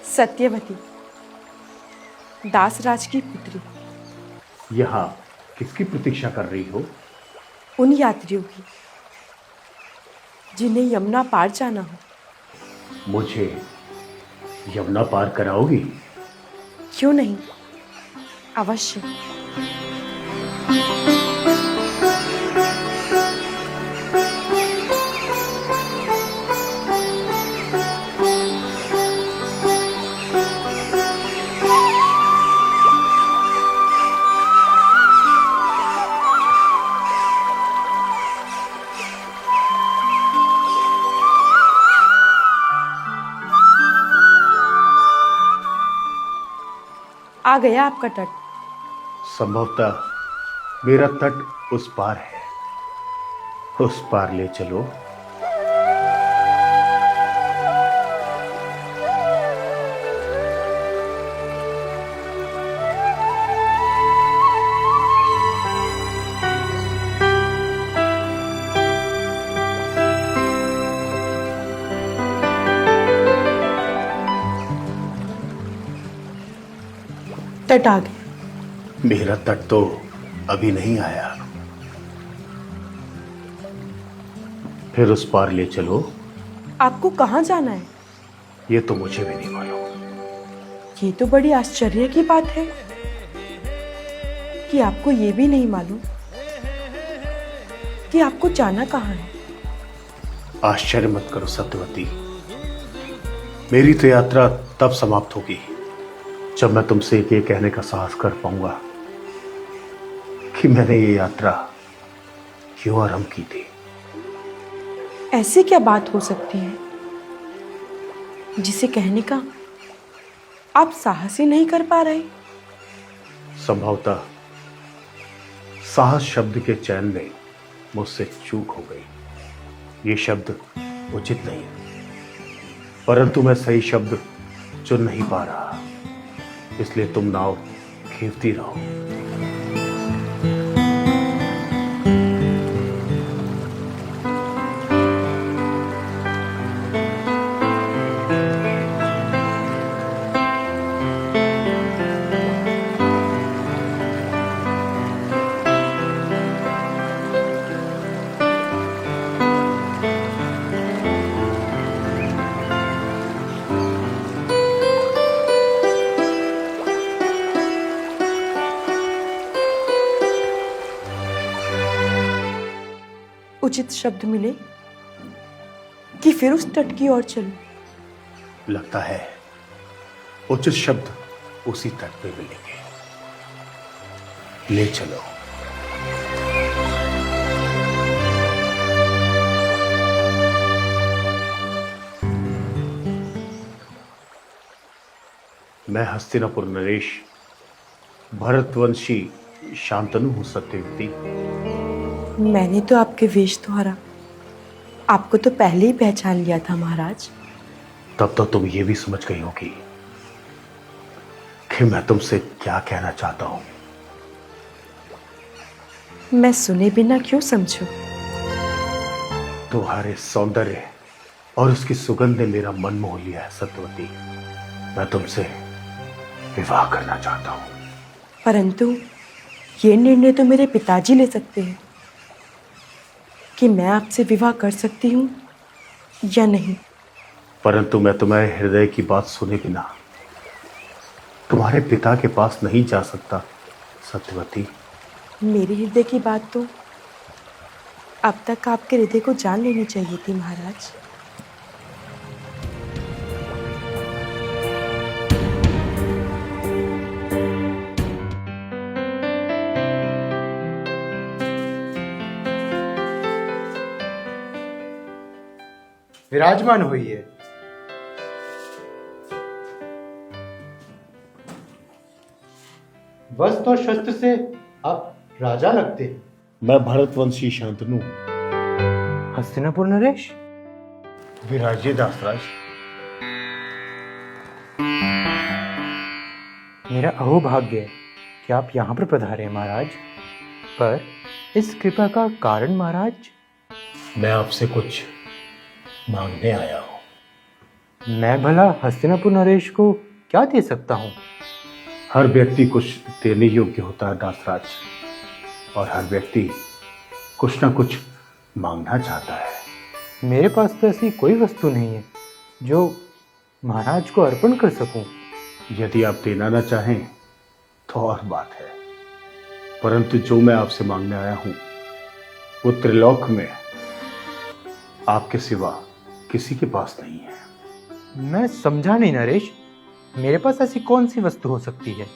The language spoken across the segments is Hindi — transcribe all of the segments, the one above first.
सत्यवती, दासराज की पुत्री। यहाँ किसकी प्रतीक्षा कर रही हो? उन यात्रियों की जिन्हें यमुना पार जाना हो। मुझे यमुना पार कराओगी? क्यों नहीं, अवश्य। आ गया आपका तट। संभवतः मेरा तट उस पार है। उस पार ले चलो। तट आ गया। मेरा तट तो अभी नहीं आया। फिर उस पार ले चलो। आपको कहाँ जाना है? ये तो मुझे भी नहीं मालूम। ये तो बड़ी आश्चर्य की बात है कि आपको ये भी नहीं मालूम कि आपको जाना कहाँ है। आश्चर्य मत करो सत्यवती। मेरी तो यात्रा तब समाप्त होगी जब मैं तुमसे ये कहने का साहस कर पाऊंगा कि मैंने ये यात्रा क्यों आरंभ की थी। ऐसी क्या बात हो सकती है जिसे कहने का आप साहस ही नहीं कर पा रहे? संभवतः साहस शब्द के चयन में मुझसे चूक हो गई। ये शब्द उचित नहीं है, परंतु मैं सही शब्द चुन नहीं पा रहा, इसलिए तुम नाव खींचती रहो। उचित शब्द मिले कि फिर उस तट की ओर चलूं। लगता है उचित शब्द उसी तट पे मिलेंगे। ले चलो। मैं हस्तिनापुर नरेश भरतवंशी शांतनु हूं सत्यवती। मैंने तो आपके वेश द्वारा आपको तो पहले ही पहचान लिया था महाराज। तब तो तुम ये भी समझ गई होगी कि मैं तुमसे क्या कहना चाहता हूं। मैं सुने बिना क्यों समझूं? तुम्हारे सौंदर्य और उसकी सुगंध ने मेरा मन मोह लिया है सत्यवती। मैं तुमसे विवाह करना चाहता हूं। परंतु ये निर्णय तो मेरे पिताजी ले सकते हैं कि मैं आपसे विवाह कर सकती हूँ या नहीं। परंतु मैं तुम्हारे हृदय की बात सुने बिना तुम्हारे पिता के पास नहीं जा सकता सत्यवती। मेरे हृदय की बात तो अब तक आपके हृदय को जान लेनी चाहिए थी महाराज। विराजमान होइए। वस्त्र और शस्त्र से आप राजा लगते हैं। मैं भरतवंशी शांतनु। हस्तिनापुर नरेश। विराजिए दासराज। मेरा अहोभाग्य है कि आप यहाँ पर पधारे हैं महाराज। पर इस कृपा का कारण महाराज? मैं आपसे कुछ मांगने आया हूं। मैं भला हस्तिनापुर नरेश को क्या दे सकता हूँ? हर व्यक्ति कुछ देने योग्य होता है दासराज, और हर व्यक्ति कुछ ना कुछ मांगना चाहता है। मेरे पास तो ऐसी कोई वस्तु नहीं है जो महाराज को अर्पण कर सकूं। यदि आप देना ना चाहें तो और बात है, परंतु जो मैं आपसे मांगने आया हूं वो त्रिलोक में आपके सिवा किसी के पास नहीं है। मैं समझा नहीं नरेश, मेरे पास ऐसी कौन सी वस्तु हो सकती है?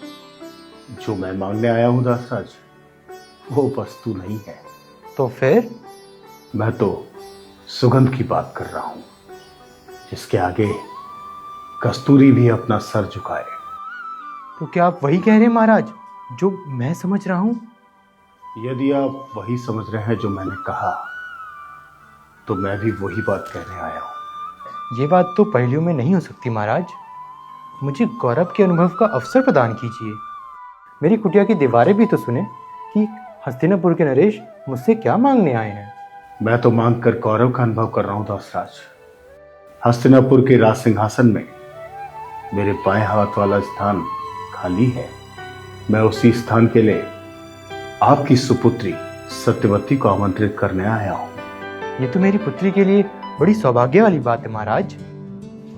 जो मैं मांगने आया हूं दासराज, वो वस्तु नहीं है। तो फिर? मैं तो सुगंध की बात कर रहा हूं, जिसके आगे कस्तूरी भी अपना सर झुकाए। तो क्या आप वही कह रहे हैं महाराज जो मैं समझ रहा हूं? यदि आप वही समझ रहे हैं जो मैंने कहा, तो मैं भी वही बात कहने आया हूं। ये बात तो पहेलियों में नहीं हो सकती महाराज। मुझे गौरव के अनुभव का अवसर प्रदान कीजिए। मेरी कुटिया की दीवारें भी तो सुने कि हस्तिनापुर के नरेश मुझसे क्या मांगने आए हैं। मैं तो मांग कर गौरव का अनुभव कर रहा हूं दासराज। हस्तिनापुर के राज सिंहासन में मेरे बाएं हाथ वाला स्थान खाली है। मैं उसी स्थान के लिए आपकी सुपुत्री सत्यवती को आमंत्रित करने आया हूं। ये तो मेरी पुत्री के लिए बड़ी सौभाग्य वाली बात है महाराज।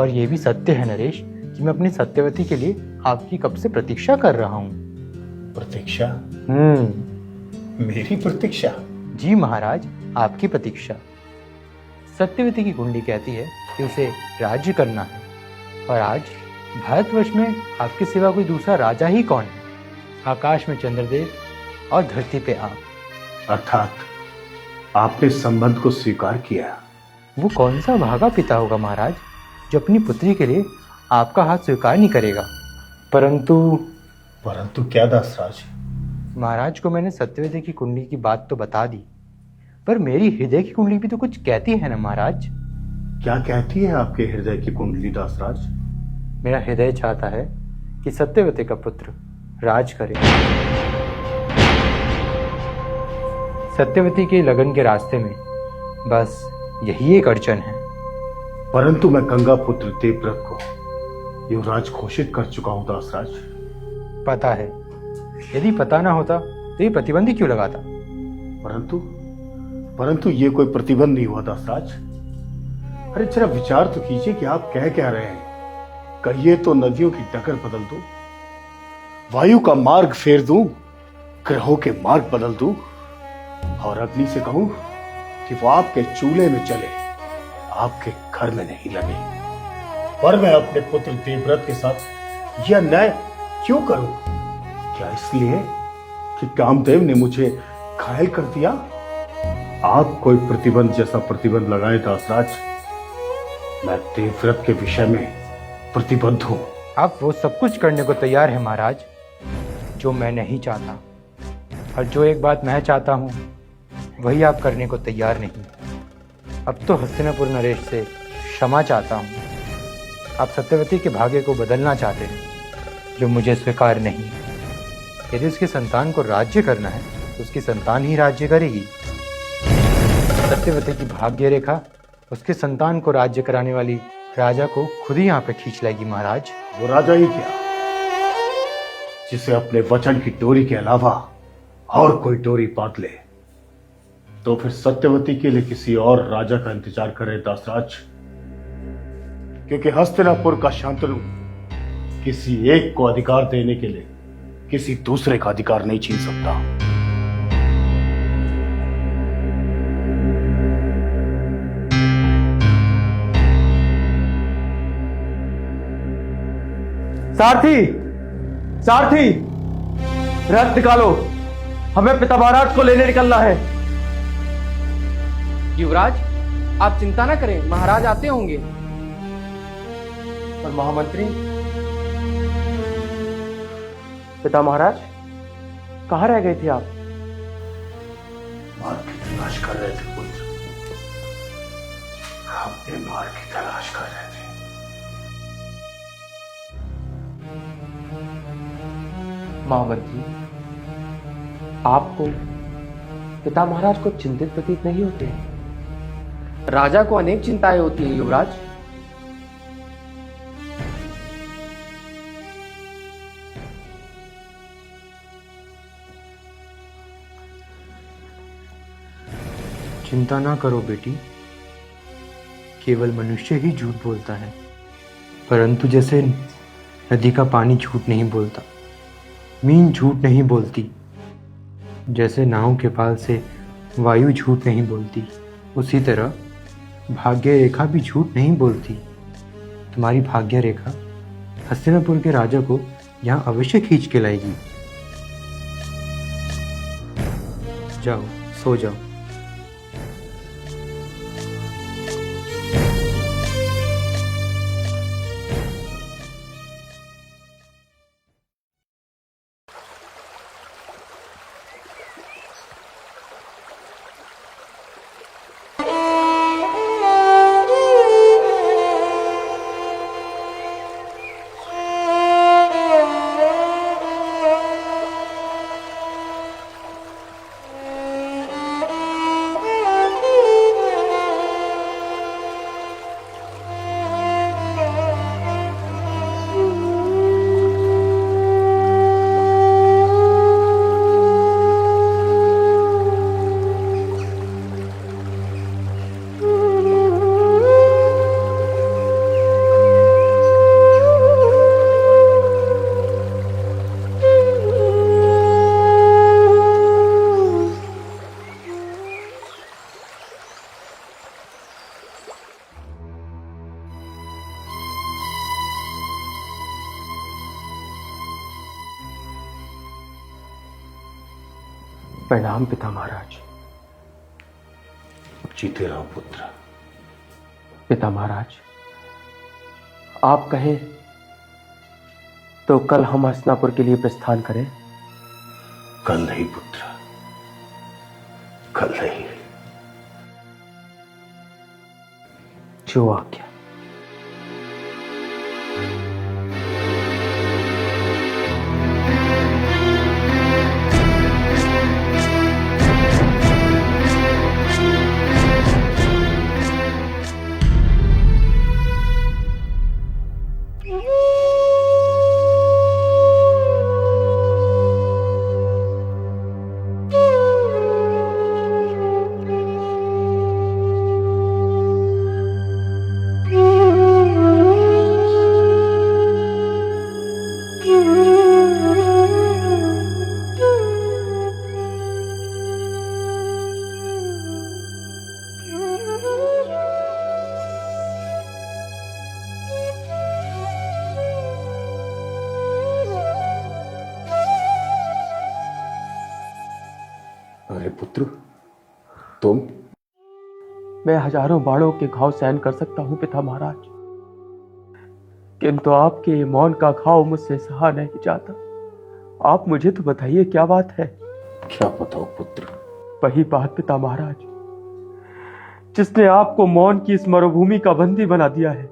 और ये भी सत्य है नरेश कि मैं अपनी सत्यवती के लिए आपकी कब से प्रतीक्षा कर रहा हूँ। प्रतीक्षा? मेरी प्रतीक्षा? जी महाराज, आपकी प्रतीक्षा। सत्यवती की कुंडली कहती है कि उसे राज्य करना है, और आज भारतवर्ष में आपके सिवा कोई दूसरा राजा ही कौन है? आकाश में चंद्रदेव और धरती पे आप। अर्थात आपने संबंध को स्वीकार किया। वो कौन सा भागा पिता होगा महाराज जो अपनी पुत्री के लिए आपका हाथ स्वीकार नहीं करेगा? परंतु क्या दासराज? महाराज को मैंने सत्यवती की कुंडली की बात तो बता दी, पर मेरी हृदय की कुंडली भी तो कुछ कहती है ना महाराज। क्या कहती है आपके हृदय की कुंडली दासराज? मेरा हृदय चाहता है कि सत्यवती का पुत्र राज करे। सत्यवती के लगन के रास्ते में बस यही एक अड़चन है। परंतु मैं गंगा पुत्र देवव्रत को युवराज घोषित कर चुका हूं दासराज। पता है, यदि पता ना होता तो ये प्रतिबंध ही क्यों लगाता? परंतु ये कोई प्रतिबंध नहीं हुआ दासराज। अरे जरा विचार तो कीजिए कि आप कह क्या रहे हैं। कहिए तो नदियों की डगर बदल दूं, वायु का मार्ग फेर दूं, ग्रहों के मार्ग बदल दूं, और अग्नि से कहूं कि वो आपके चूल्हे में चले, आपके घर में नहीं लगे। पर मैं अपने पुत्र देवव्रत के साथ यह अन्याय क्यों करूं? क्या इसलिए कि कामदेव ने मुझे घायल कर दिया? आप कोई प्रतिबंध जैसा प्रतिबंध लगाए दासराज, मैं देवव्रत के विषय में प्रतिबद्ध हूं। आप वो सब कुछ करने को तैयार है महाराज जो मैं नहीं चाहता, और जो एक बात मैं चाहता हूं वही आप करने को तैयार नहीं। अब तो हस्तिनापुर नरेश से क्षमा चाहता हूं। आप सत्यवती के भाग्य को बदलना चाहते हैं जो मुझे स्वीकार नहीं। यदि उसकी संतान को राज्य करना है तो उसकी संतान ही राज्य करेगी। सत्यवती की भाग्य रेखा उसके संतान को राज्य कराने वाली राजा को खुद ही यहाँ पे खींच लाएगी महाराज। वो राजा ही क्या, जिसे अपने वचन की डोरी के अलावा और कोई डोरी बांध ले, तो फिर सत्यवती के लिए किसी और राजा का इंतजार करे दासराज। क्योंकि हस्तिनापुर का शांतनु किसी एक को अधिकार देने के लिए किसी दूसरे का अधिकार नहीं छीन सकता। सारथी, रथ निकालो, हमें पिता महाराज को लेने निकलना है। युवराज, आप चिंता न करें, महाराज आते होंगे। और महामंत्री, पिता महाराज कहाँ रह गए थे आप? मार्ग की तलाश कर रहे थे पुत्र, अपने मार्ग की तलाश कर रहे थे। महामंत्री, आपको पिता महाराज को चिंतित प्रतीत नहीं होते? राजा को अनेक चिंताएं होती हैं युवराज। चिंता ना करो बेटी, केवल मनुष्य ही झूठ बोलता है, परंतु जैसे नदी का पानी झूठ नहीं बोलता, मीन झूठ नहीं बोलती, जैसे नाव के पाल से वायु झूठ नहीं बोलती, उसी तरह भाग्य रेखा भी झूठ नहीं बोलती। तुम्हारी भाग्य रेखा हस्तिनापुर के राजा को यहाँ अवश्य खींच के लाएगी। जाओ, सो जाओ। प्रणाम पिता महाराज। जीते रहो पुत्र। पिता महाराज, आप कहें तो कल हम हस्तिनापुर के लिए प्रस्थान करें। कल नहीं पुत्र, कल नहीं। जो आज्ञा। अरे पुत्र, तुम? मैं हजारों बाणों के घाव सहन कर सकता हूं पिता महाराज, किंतु आपके ये मौन का घाव मुझसे सहा नहीं जाता। आप मुझे तो बताइए, क्या बात है? क्या बताओ पुत्र? वही बात पिता महाराज, जिसने आपको मौन की इस मरुभूमि का बंदी बना दिया है।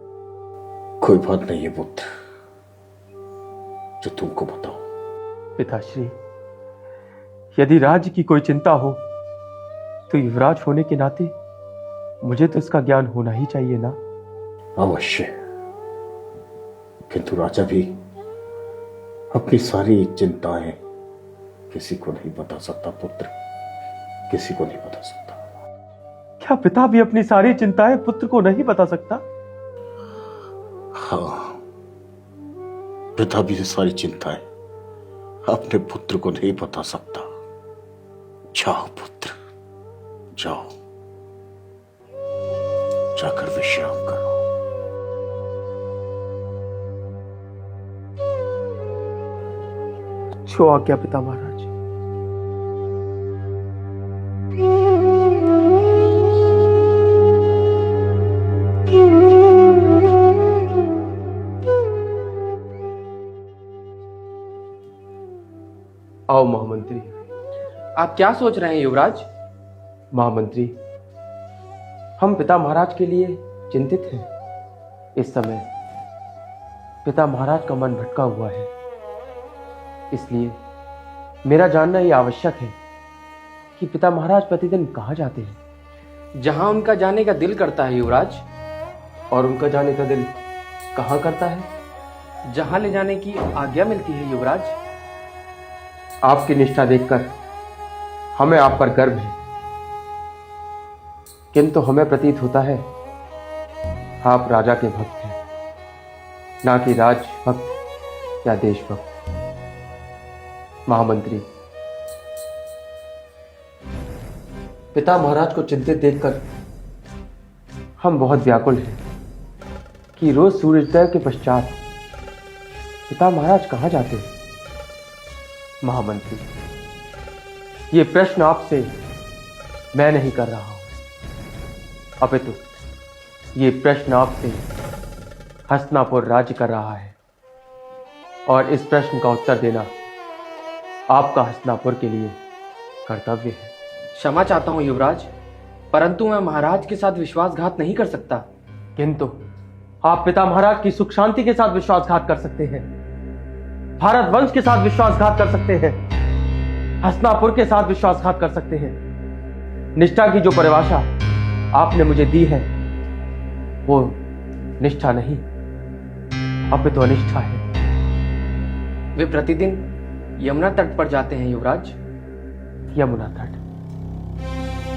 कोई बात नहीं है पुत्र, जो तुमको बताओ। पिताश्री, यदि राज्य की कोई चिंता हो तो युवराज होने के नाते मुझे तो इसका ज्ञान होना ही चाहिए ना। अवश्य, किंतु राजा भी अपनी सारी चिंताएं किसी को नहीं बता सकता पुत्र, किसी को नहीं बता सकता। क्या पिता भी अपनी सारी चिंताएं पुत्र को नहीं बता सकता? हाँ, पिता भी सारी चिंताएं अपने पुत्र को नहीं बता सकता। जाओ पुत्र, जाओ, जाकर विश्राम करो। जो आज्ञा पिता महाराज। आओ महामंत्री। आप क्या सोच रहे हैं युवराज? महामंत्री, हम पिता महाराज के लिए चिंतित हैं। इस समय पिता महाराज का मन भटका हुआ है, इसलिए मेरा जानना यह आवश्यक है कि पिता महाराज प्रतिदिन कहाँ जाते हैं। जहां उनका जाने का दिल करता है युवराज। और उनका जाने का दिल कहाँ करता है? जहां ले जाने की आज्ञा मिलती है युवराज। आपकी निष्ठा देखकर हमें आप पर गर्व है। किंतु हमें प्रतीत होता है आप राजा के भक्त हैं, ना कि राजभक्त या देशभक्त। महामंत्री, पिता महाराज को चिंतित देखकर हम बहुत व्याकुल हैं कि रोज सूर्योदय के पश्चात पिता महाराज कहाँ जाते हैं। महामंत्री, ये प्रश्न आपसे मैं नहीं कर रहा हूं, अपितु ये प्रश्न आपसे हस्तिनापुर राज्य कर रहा है, और इस प्रश्न का उत्तर देना आपका हस्तिनापुर के लिए कर्तव्य है। क्षमा चाहता हूँ युवराज, परंतु मैं महाराज के साथ विश्वासघात नहीं कर सकता। किंतु आप पिता महाराज की सुख शांति के साथ विश्वासघात कर सकते हैं, भारत वंश के साथ विश्वासघात कर सकते हैं, हस्तिनापुर के साथ विश्वासघात कर सकते हैं। निष्ठा की जो परिभाषा आपने मुझे दी है वो निष्ठा नहीं अपितु अनिष्ठा है। वे प्रतिदिन यमुना तट पर जाते हैं युवराज। यमुना तट?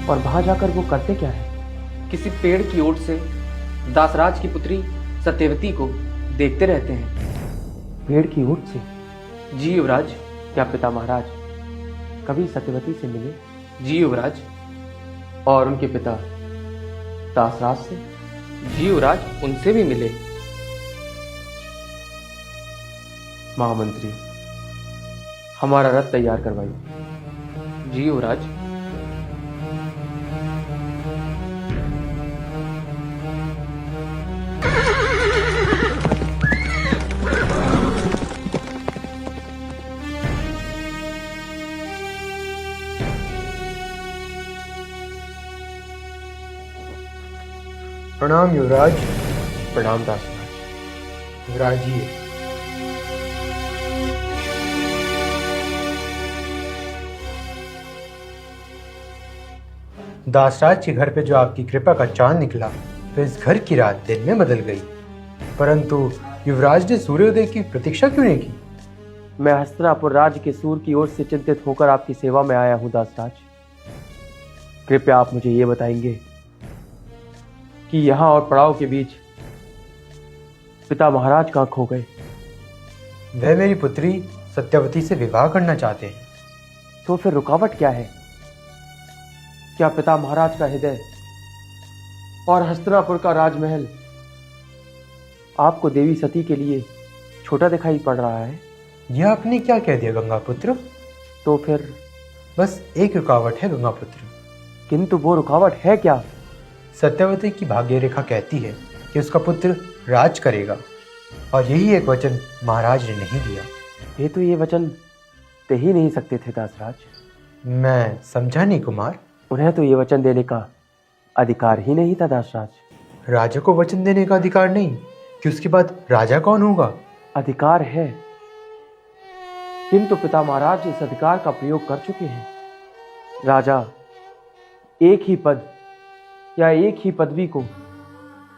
और वहां जाकर वो करते क्या है? किसी पेड़ की ओट से दासराज की पुत्री सत्यवती को देखते रहते हैं। पेड़ की ओट से? जी युवराज। क्या पिता महाराज कभी सत्यवती से मिले? जी युवराज। और उनके पिता दासराज से? जी युवराज, उनसे भी मिले। महामंत्री, हमारा रथ तैयार करवाइए। जी युवराज। प्रणाम युवराज। प्रणाम दासराज। युवराज जी, दासराज के घर पे जो आपकी कृपा का चांद निकला तो इस घर की रात दिन में बदल गई, परंतु युवराज ने सूर्योदय की प्रतीक्षा क्यों नहीं की? मैं हस्तिनापुर राज्य के सूर की ओर से चिंतित होकर आपकी सेवा में आया हूं दासराज। कृपया आप मुझे ये बताएंगे कि यहां और पड़ाव के बीच पिता महाराज कहां खो गए? वह मेरी पुत्री सत्यवती से विवाह करना चाहते हैं। तो फिर रुकावट क्या है? क्या पिता महाराज का हृदय और हस्तिनापुर का राजमहल आपको देवी सती के लिए छोटा दिखाई पड़ रहा है? यह आपने क्या कह दिया गंगापुत्र? तो फिर बस एक रुकावट है गंगापुत्र। किंतु वो रुकावट है क्या? सत्यवती की भाग्य रेखा कहती है कि उसका पुत्र राज करेगा, और यही एक वचन महाराज ने नहीं दिया। ये तो ये वचन दे ही नहीं सकते थे दासराज। मैं समझा नहीं कुमार। उन्हें तो ये वचन देने का अधिकार ही नहीं था दासराज। राजा को वचन देने का अधिकार नहीं कि उसके बाद राजा कौन होगा? अधिकार है, किंतु पिता महाराज इस अधिकार का प्रयोग कर चुके हैं। राजा एक ही पद या एक ही पदवी को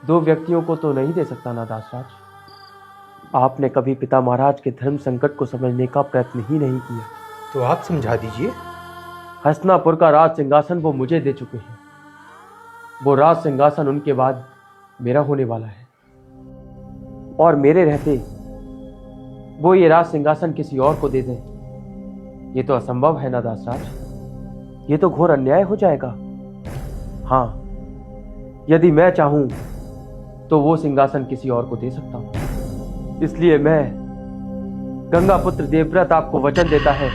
दो व्यक्तियों को तो नहीं दे सकता ना दासराज। आपने कभी पिता महाराज के धर्म संकट को समझने का प्रयत्न ही नहीं किया। तो आप समझा दीजिए। हस्तिनापुर का राज सिंहासन वो मुझे दे चुके हैं। वो राज सिंहासन उनके बाद मेरा होने वाला है, और मेरे रहते वो ये राज सिंहासन किसी और को दे दें, ये तो असंभव है ना दासराज। ये तो घोर अन्याय हो जाएगा। हाँ, यदि मैं चाहूं तो वो सिंहासन किसी और को दे सकता हूं। इसलिए मैं गंगापुत्र देवव्रत आपको वचन देता है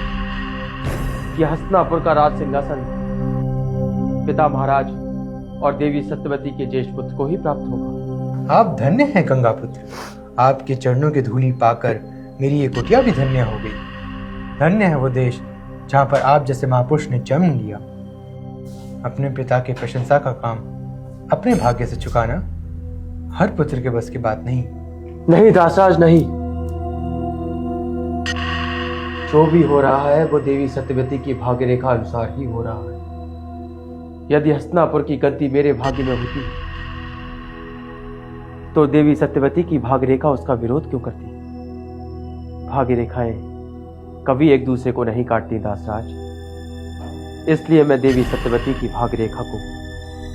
कि हस्तिनापुर का राज सिंहासन पिता महाराज और देवी सत्यवती के ज्येष्ठ पुत्र को ही प्राप्त होगा। आप धन्य हैं गंगापुत्र। आपके चरणों की धूलि पाकर मेरी ये कुटिया भी धन्य हो गई। धन्य है वो देश जहाँ पर आप जैसे महापुरुष ने जन्म लिया। अपने पिता की प्रशंसा का काम अपने भाग्य से चुकाना हर पुत्र के बस की बात नहीं। नहीं दासराज, नहीं। जो भी हो रहा है वो देवी सत्यवती की भाग्य रेखा अनुसार ही हो रहा है। यदि हस्तिनापुर की गद्दी मेरे भाग्य में होती तो देवी सत्यवती की भाग्य रेखा उसका विरोध क्यों करती? भाग्य रेखाएं कभी एक दूसरे को नहीं काटती दासराज। इसलिए मैं देवी सत्यवती की भाग्य रेखा को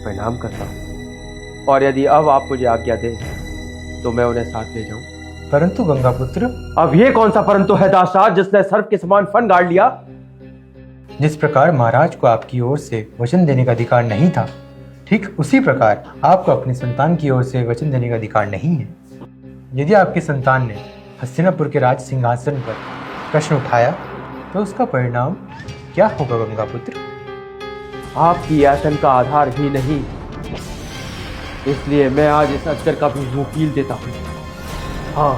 प्रणाम करता हूँ, और यदि अब आप मुझे आज्ञा दें तो मैं उन्हें साथ ले जाऊं। परंतु गंगापुत्र, अब ये कौन सा परंतु है दासराज जिसने सर्प के समान फन गाड़ लिया? जिस प्रकार महाराज को आपकी ओर से वचन देने का अधिकार नहीं था, ठीक उसी प्रकार आपको अपनी संतान की ओर से वचन देने का अधिकार नहीं है। यदि आपकी संतान ने हस्तिनापुर के राज सिंहासन पर प्रश्न उठाया तो उसका परिणाम क्या होगा गंगापुत्र? आपकी आशंका का आधार ही नहीं, इसलिए मैं आज इस अजगर का भी मुंह कील देता हूं। हाँ,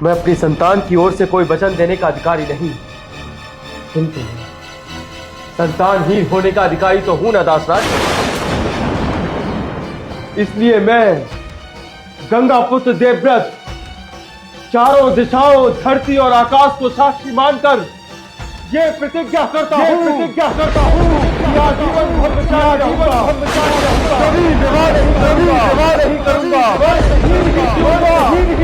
मैं अपनी संतान की ओर से कोई वचन देने का अधिकारी नहीं, किंतु संतानहीन होने का अधिकारी तो हूं ना दासराज। इसलिए मैं गंगापुत्र देवव्रत चारों दिशाओं, धरती और आकाश को साक्षी मानकर ये प्रतिज्ञा करता हूं कि आजीवन ब्रह्मचारी रहूंगा, कभी विवाह नहीं करूंगा, शहीद ही करूंगा।